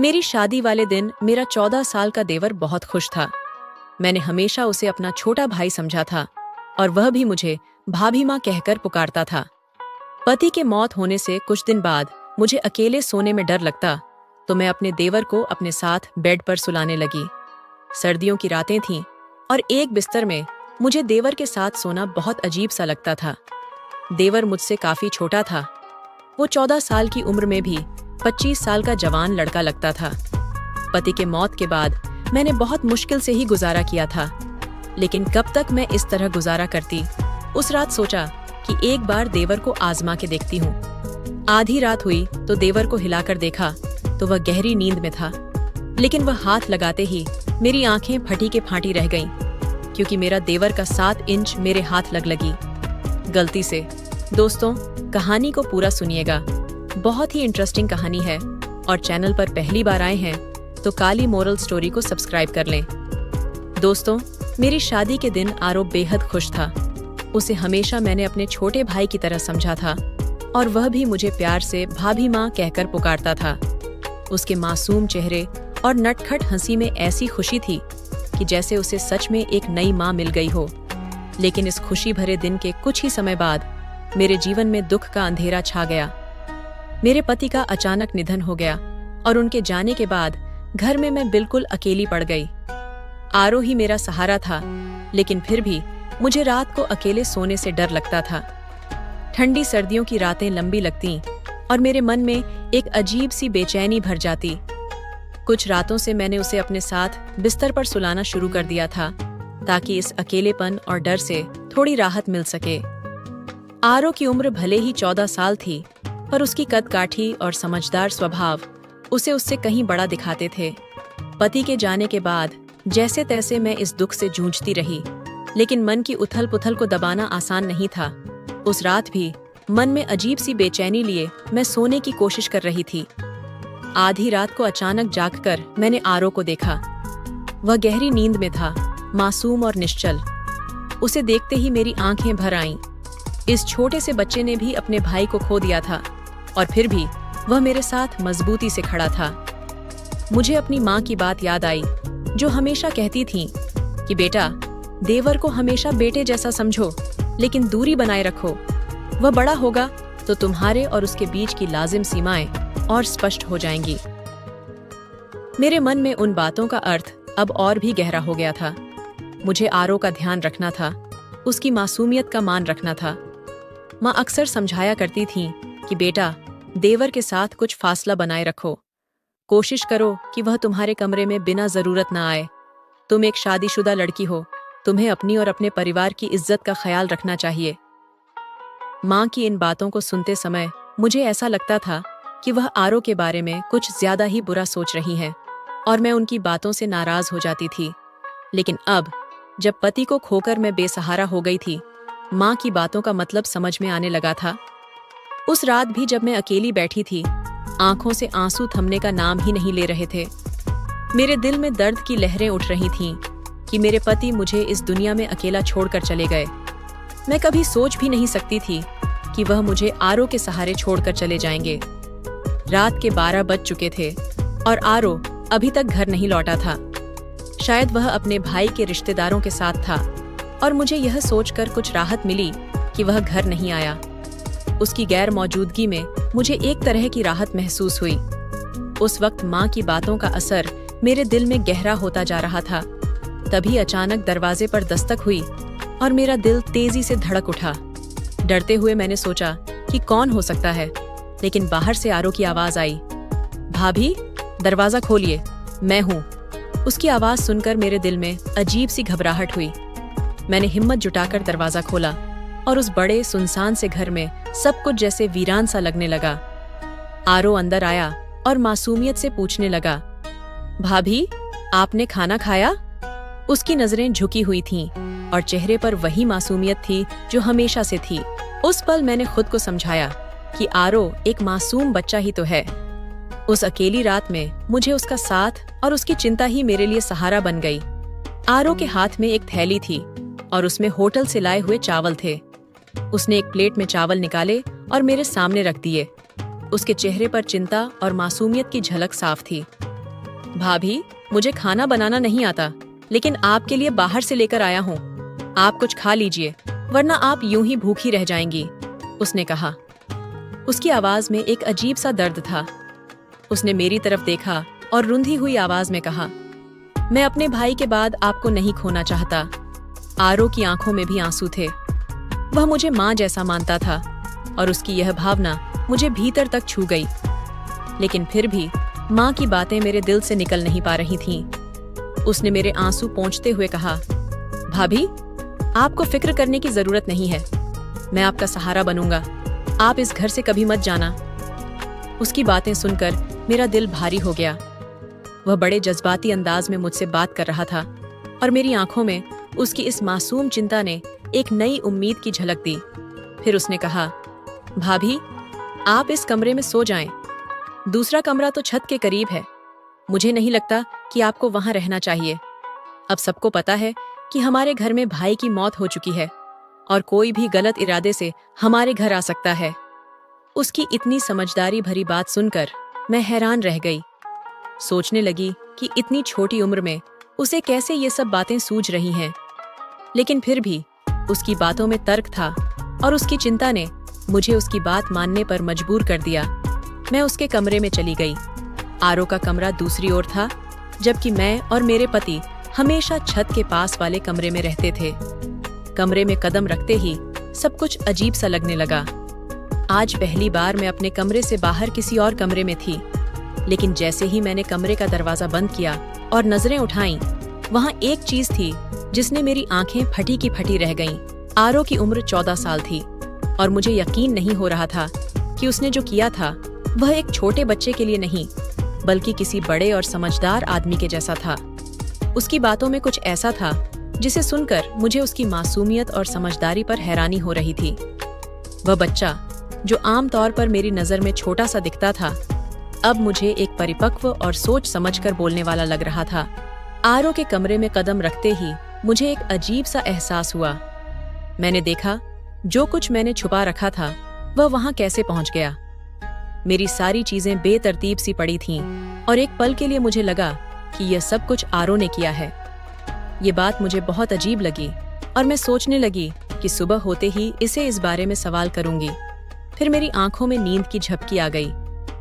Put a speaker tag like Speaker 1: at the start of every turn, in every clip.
Speaker 1: मेरी शादी वाले दिन मेरा 14 साल का देवर बहुत खुश था। मैंने हमेशा उसे अपना छोटा भाई समझा था और वह भी मुझे भाभी माँ कहकर पुकारता था। पति के मौत होने से कुछ दिन बाद मुझे अकेले सोने में डर लगता, तो मैं अपने देवर को अपने साथ बेड पर सुलाने लगी। सर्दियों की रातें थीं और एक बिस्तर में मुझे देवर के साथ सोना बहुत अजीब सा लगता था। देवर मुझसे काफी छोटा था। वो 14 साल की उम्र में भी 25 साल का जवान लड़का लगता था। पति के मौत के बाद मैंने बहुत मुश्किल से ही गुजारा किया था, लेकिन कब तक मैं इस तरह गुजारा करती। उस रात सोचा कि एक बार देवर को आजमा के देखती हूँ। आधी रात हुई तो देवर को हिलाकर देखा तो वह गहरी नींद में था, लेकिन वह हाथ लगाते ही मेरी आंखें फटी के फाटी रह गईं, क्योंकि मेरा देवर का 7 इंच मेरे हाथ लगी गलती से। दोस्तों, कहानी को पूरा सुनिएगा, बहुत ही इंटरेस्टिंग कहानी है। और चैनल पर पहली बार आए हैं तो काली मोरल स्टोरी को सब्सक्राइब कर लें। दोस्तों, मेरी शादी के दिन आरो बेहद खुश था। उसे हमेशा मैंने अपने छोटे भाई की तरह समझा था और वह भी मुझे प्यार से भाभी माँ कहकर पुकारता था। उसके मासूम चेहरे और नटखट हंसी में ऐसी खुशी थी कि जैसे उसे सच में एक नई माँ मिल गई हो। लेकिन इस खुशी भरे दिन के कुछ ही समय बाद मेरे जीवन में दुख का अंधेरा छा गया। मेरे पति का अचानक निधन हो गया और उनके जाने के बाद घर में मैं बिल्कुल अकेली पड़ गई। आरो ही मेरा सहारा था, लेकिन फिर भी मुझे रात को अकेले सोने से डर लगता था। ठंडी सर्दियों की रातें लंबी लगतीं और मेरे मन में एक अजीब सी बेचैनी भर जाती। कुछ रातों से मैंने उसे अपने साथ बिस्तर पर सुलाना शुरू कर दिया था, ताकि इस अकेलेपन और डर से थोड़ी राहत मिल सके। आरो की उम्र भले ही 14 साल थी, पर उसकी कदकाठी और समझदार स्वभाव उसे उससे कहीं बड़ा दिखाते थे। पति के जाने के बाद जैसे तैसे मैं इस दुख से जूझती रही, लेकिन मन की उथल पुथल को दबाना आसान नहीं था। उस रात भी मन में अजीब सी बेचैनी लिए मैं सोने की कोशिश कर रही थी। आधी रात को अचानक जागकर मैंने आरो को देखा। वह गहरी नींद में था, मासूम और निश्चल। उसे देखते ही मेरी आंखें भर आईं। इस छोटे से बच्चे ने भी अपने भाई को खो दिया था और फिर भी वह मेरे साथ मजबूती से खड़ा था। मुझे अपनी माँ की बात याद आई, जो हमेशा कहती थी कि बेटा, देवर को हमेशा बेटे जैसा समझो, लेकिन दूरी बनाए रखो। वह बड़ा होगा तो तुम्हारे और उसके बीच की लाजिम सीमाएं और स्पष्ट हो जाएंगी। मेरे मन में उन बातों का अर्थ अब और भी गहरा हो गया था। मुझे आरो का ध्यान रखना था, उसकी मासूमियत का मान रखना था। माँ अक्सर समझाया करती थीं कि बेटा, देवर के साथ कुछ फासला बनाए रखो। कोशिश करो कि वह तुम्हारे कमरे में बिना जरूरत ना आए। तुम एक शादीशुदा लड़की हो, तुम्हें अपनी और अपने परिवार की इज्जत का ख्याल रखना चाहिए। माँ की इन बातों को सुनते समय मुझे ऐसा लगता था कि वह आरो के बारे में कुछ ज्यादा ही बुरा सोच रही हैं और मैं उनकी बातों से नाराज हो जाती थी। लेकिन अब जब पति को खोकर मैं बेसहारा हो गई थी, माँ की बातों का मतलब समझ में आने लगा था। उस रात भी जब मैं अकेली बैठी थी, आंखों से आंसू थमने का नाम ही नहीं ले रहे थे। मेरे दिल में दर्द की लहरें उठ रही थीं कि मेरे पति मुझे इस दुनिया में अकेला छोड़कर चले गए। मैं कभी सोच भी नहीं सकती थी कि वह मुझे आरो के सहारे छोड़कर चले जाएंगे। रात के 12 बज चुके थे और आरो अभी तक घर नहीं लौटा था। शायद वह अपने भाई के रिश्तेदारों के साथ था और मुझे यह सोचकर कुछ राहत मिली कि वह घर नहीं आया। उसकी गैर मौजूदगी में मुझे एक तरह की राहत महसूस हुई। उस वक्त माँ की बातों का असर मेरे दिल में गहरा होता जा रहा था। तभी अचानक दरवाजे पर दस्तक हुई और मेरा दिल तेजी से धड़क उठा। डरते हुए मैंने सोचा कि कौन हो सकता है, लेकिन बाहर से आरो की आवाज आई, भाभी, दरवाजा खोलिए, मैं हूँ। उसकी आवाज सुनकर मेरे दिल में अजीब सी घबराहट हुई। मैंने हिम्मत जुटाकर दरवाजा खोला और उस बड़े सुनसान से घर में सब कुछ जैसे वीरान सा लगने लगा। आरो अंदर आया और मासूमियत से पूछने लगा, भाभी, आपने खाना खाया? उसकी नजरें झुकी हुई थीं और चेहरे पर वही मासूमियत थी जो हमेशा से थी। उस पल मैंने खुद को समझाया कि आरो एक मासूम बच्चा ही तो है। उस अकेली रात में मुझे उसका साथ और उसकी चिंता ही मेरे लिए सहारा बन गई। आरो के हाथ में एक थैली थी और उसमें होटल से लाए हुए चावल थे। उसने एक प्लेट में चावल निकाले और मेरे सामने रख दिए। उसके चेहरे पर चिंता और मासूमियत की झलक साफ थी। भाभी, मुझे खाना बनाना नहीं आता, लेकिन आपके लिए बाहर से लेकर आया हूँ। आप कुछ खा लीजिए, वरना आप यूं ही भूखी रह जाएंगी, उसने कहा। उसकी आवाज में एक अजीब सा दर्द था। उसने मेरी तरफ देखा और रुंधी हुई आवाज में कहा, मैं अपने भाई के बाद आपको नहीं खोना चाहता। आरो की आंखों में भी आंसू थे। वह मुझे माँ जैसा मानता था और उसकी यह भावना मुझे भीतर तक छू गई। लेकिन फिर भी माँ की बातें मेरे दिल से निकल नहीं पा रही थीं। उसने मेरे आंसू पोंछते हुए कहा, भाभी, आपको फिक्र करने की जरूरत नहीं है। मैं आपका सहारा बनूंगा। आप इस घर से कभी मत जाना। उसकी बातें सुनकर मेरा दिल भारी हो गया। वह बड़े जज्बाती अंदाज में मुझसे बात कर रहा था और मेरी आंखों में उसकी इस मासूम चिंता ने एक नई उम्मीद की झलक दी। फिर उसने कहा, भाभी, आप इस कमरे में सो जाएं। दूसरा कमरा तो छत के करीब है। मुझे नहीं लगता कि आपको वहां रहना चाहिए। अब सबको पता है कि हमारे घर में भाई की मौत हो चुकी है और कोई भी गलत इरादे से हमारे घर आ सकता है। उसकी इतनी समझदारी भरी बात सुनकर मैं हैरान रह गई। सोचने लगी कि इतनी छोटी उम्र में उसे कैसे ये सब बातें सूझ रही हैं। लेकिन फिर भी उसकी बातों में तर्क था और उसकी चिंता ने मुझे उसकी बात मानने पर मजबूर कर दिया। मैं उसके कमरे में चली गई। आरो का कमरा दूसरी ओर था, जबकि मैं और मेरे पति हमेशा छत के पास वाले कमरे में रहते थे। कमरे में कदम रखते ही सब कुछ अजीब सा लगने लगा। आज पहली बार मैं अपने कमरे से बाहर किसी और कमरे में थी, लेकिन जैसे ही मैंने कमरे का दरवाजा बंद किया और नजरें उठाईं, वहां एक चीज थी जिसने मेरी आंखें फटी की फटी रह गईं। आरो की उम्र 14 साल थी और मुझे यकीन नहीं हो रहा था कि उसने जो किया था वह एक छोटे बच्चे के लिए नहीं, बल्कि किसी बड़े और समझदार आदमी के जैसा था। उसकी बातों में कुछ ऐसा था जिसे सुनकर मुझे उसकी मासूमियत और समझदारी पर हैरानी हो रही थी। वह बच्चा, जो आम तौर पर मेरी नजर में छोटा सा दिखता था, अब मुझे एक परिपक्व और सोच समझकर बोलने वाला लग रहा था। आरो के कमरे में कदम रखते ही मुझे एक अजीब सा एहसास हुआ। मैंने देखा जो कुछ मैंने छुपा रखा था वह वहां कैसे पहुंच गया। मेरी सारी चीजें बेतरतीब सी पड़ी थीं और एक पल के लिए मुझे लगा कि यह सब कुछ आरो ने किया है। ये बात मुझे बहुत अजीब लगी और मैं सोचने लगी कि सुबह होते ही इसे इस बारे में सवाल करूंगी। फिर मेरी आंखों में नींद की झपकी आ गई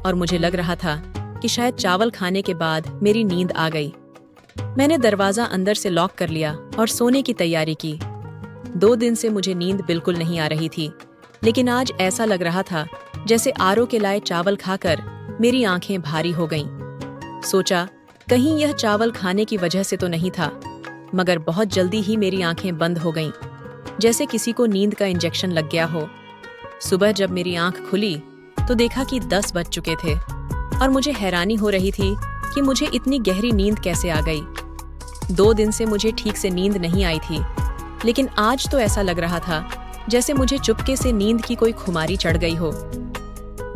Speaker 1: और मुझे लग रहा था कि शायद चावल खाने के बाद मेरी नींद आ गई। मैंने दरवाजा अंदर से लॉक कर लिया और सोने की तैयारी की। 2 दिन से मुझे नींद बिल्कुल नहीं आ रही थी, लेकिन आज ऐसा लग रहा था जैसे आरो के लाए चावल खाकर मेरी आंखें भारी हो गईं। सोचा कहीं यह चावल खाने की वजह से तो नहीं था, मगर बहुत जल्दी ही मेरी आंखें बंद हो गईं, जैसे किसी को नींद का इंजेक्शन लग गया हो। सुबह जब मेरी आंख खुली तो देखा कि 10 बज चुके थे और मुझे हैरानी हो रही थी कि मुझे इतनी गहरी नींद कैसे आ गई। 2 दिन से मुझे ठीक से नींद नहीं आई थी, लेकिन आज तो ऐसा लग रहा था जैसे मुझे चुपके से नींद की कोई खुमारी चढ़ गई हो।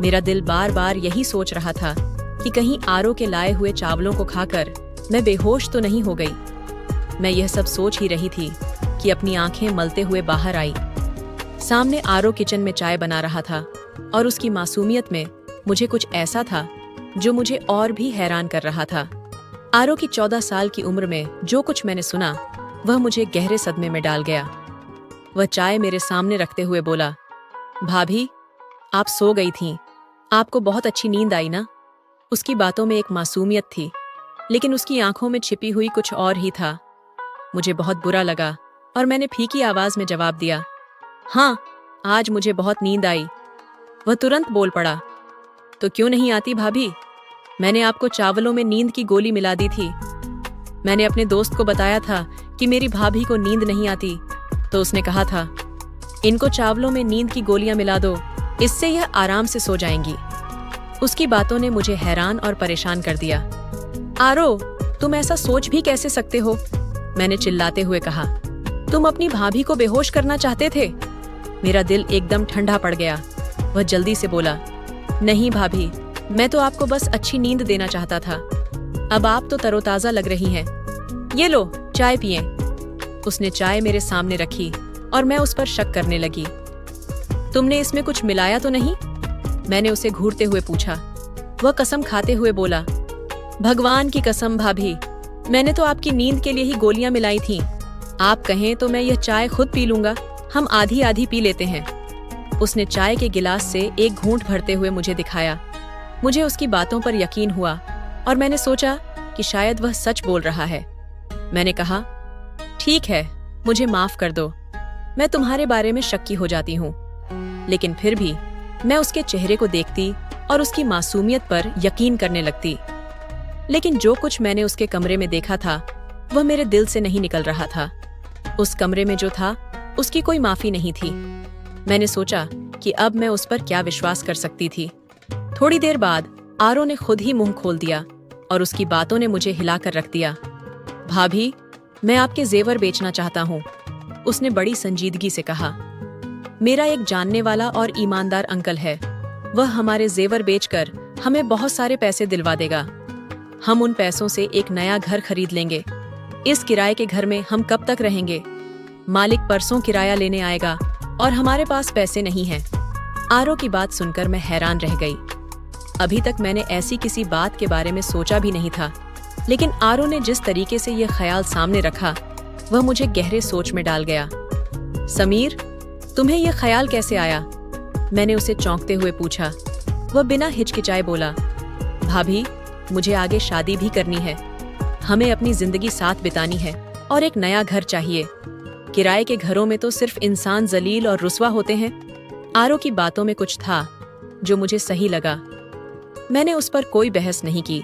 Speaker 1: मेरा दिल बार बार यही सोच रहा था कि कहीं आरो के लाए हुए चावलों को खाकर मैं बेहोश तो नहीं हो गई। मैं यह सब सोच ही रही थी कि अपनी आंखें मलते हुए बाहर आई। सामने आरो किचन में चाय बना रहा था और उसकी मासूमियत में मुझे कुछ ऐसा था जो मुझे और भी हैरान कर रहा था। आरो की 14 साल की उम्र में जो कुछ मैंने सुना वह मुझे गहरे सदमे में डाल गया। वह चाय मेरे सामने रखते हुए बोला, भाभी, आप सो गई थीं। आपको बहुत अच्छी नींद आई ना? उसकी बातों में एक मासूमियत थी, लेकिन उसकी आंखों में छिपी हुई कुछ और ही था। मुझे बहुत बुरा लगा और मैंने फीकी आवाज में जवाब दिया, हाँ, आज मुझे बहुत नींद आई। वह तुरंत बोल पड़ा, तो क्यों नहीं आती भाभी? मैंने आपको चावलों में नींद की गोली मिला दी थी। मैंने अपने दोस्त को बताया था कि मेरी भाभी को नींद नहीं आती, तो उसने कहा था, इनको चावलों में नींद की गोलियां मिला दो, इससे यह आराम से सो जाएंगी। उसकी बातों ने मुझे हैरान और परेशान कर दिया। आरो, तुम ऐसा सोच भी कैसे सकते हो? मैंने चिल्लाते हुए कहा, तुम अपनी भाभी को बेहोश करना चाहते थे? मेरा दिल एकदम ठंडा पड़ गया। वह जल्दी से बोला, नहीं भाभी, मैं तो आपको बस अच्छी नींद देना चाहता था। अब आप तो तरोताजा लग रही हैं। ये लो, चाय पिएं। उसने चाय मेरे सामने रखी और मैं उस पर शक करने लगी। तुमने इसमें कुछ मिलाया तो नहीं? मैंने उसे घूरते हुए पूछा। वह कसम खाते हुए बोला, भगवान की कसम भाभी, मैंने तो आपकी नींद के लिए ही गोलियां मिलाई थीं। आप कहें तो मैं यह चाय खुद पी लूंगा, हम आधी आधी पी लेते हैं। उसने चाय के गिलास से एक घूंट भरते हुए मुझे दिखाया। मुझे उसकी बातों पर यकीन हुआ और मैंने सोचा कि शायद वह सच बोल रहा है। मैंने कहा, ठीक है, मुझे माफ कर दो, मैं तुम्हारे बारे में शक्की हो जाती हूँ। लेकिन फिर भी मैं उसके चेहरे को देखती और उसकी मासूमियत पर यकीन करने लगती। लेकिन जो कुछ मैंने उसके कमरे में देखा था वह मेरे दिल से नहीं निकल रहा था। उस कमरे में जो था उसकी कोई माफी नहीं थी। मैंने सोचा कि अब मैं उस पर क्या विश्वास कर सकती थी। थोड़ी देर बाद आरो ने खुद ही मुंह खोल दिया और उसकी बातों ने मुझे हिलाकर रख दिया। भाभी, मैं आपके जेवर बेचना चाहता हूँ, उसने बड़ी संजीदगी से कहा। मेरा एक जानने वाला और ईमानदार अंकल है, वह हमारे जेवर बेचकर हमें बहुत सारे पैसे दिलवा देगा। हम उन पैसों से एक नया घर खरीद लेंगे। इस किराए के घर में हम कब तक रहेंगे? मालिक परसों किराया लेने आएगा और हमारे पास पैसे नहीं हैं। आरो की बात सुनकर मैं हैरान रह गई। अभी तक मैंने ऐसी किसी बात के बारे में सोचा भी नहीं था, लेकिन आरो ने जिस तरीके से यह ख्याल सामने रखा वह मुझे गहरे सोच में डाल गया। समीर, तुम्हें यह ख्याल कैसे आया? मैंने उसे चौंकते हुए पूछा। वह बिना हिचकिचाए बोला, भाभी, मुझे आगे शादी भी करनी है, हमें अपनी जिंदगी साथ बितानी है और एक नया घर चाहिए। किराए के घरों में तो सिर्फ इंसान जलील और रुस्वा होते हैं। आरो की बातों में कुछ था जो मुझे सही लगा। मैंने उस पर कोई बहस नहीं की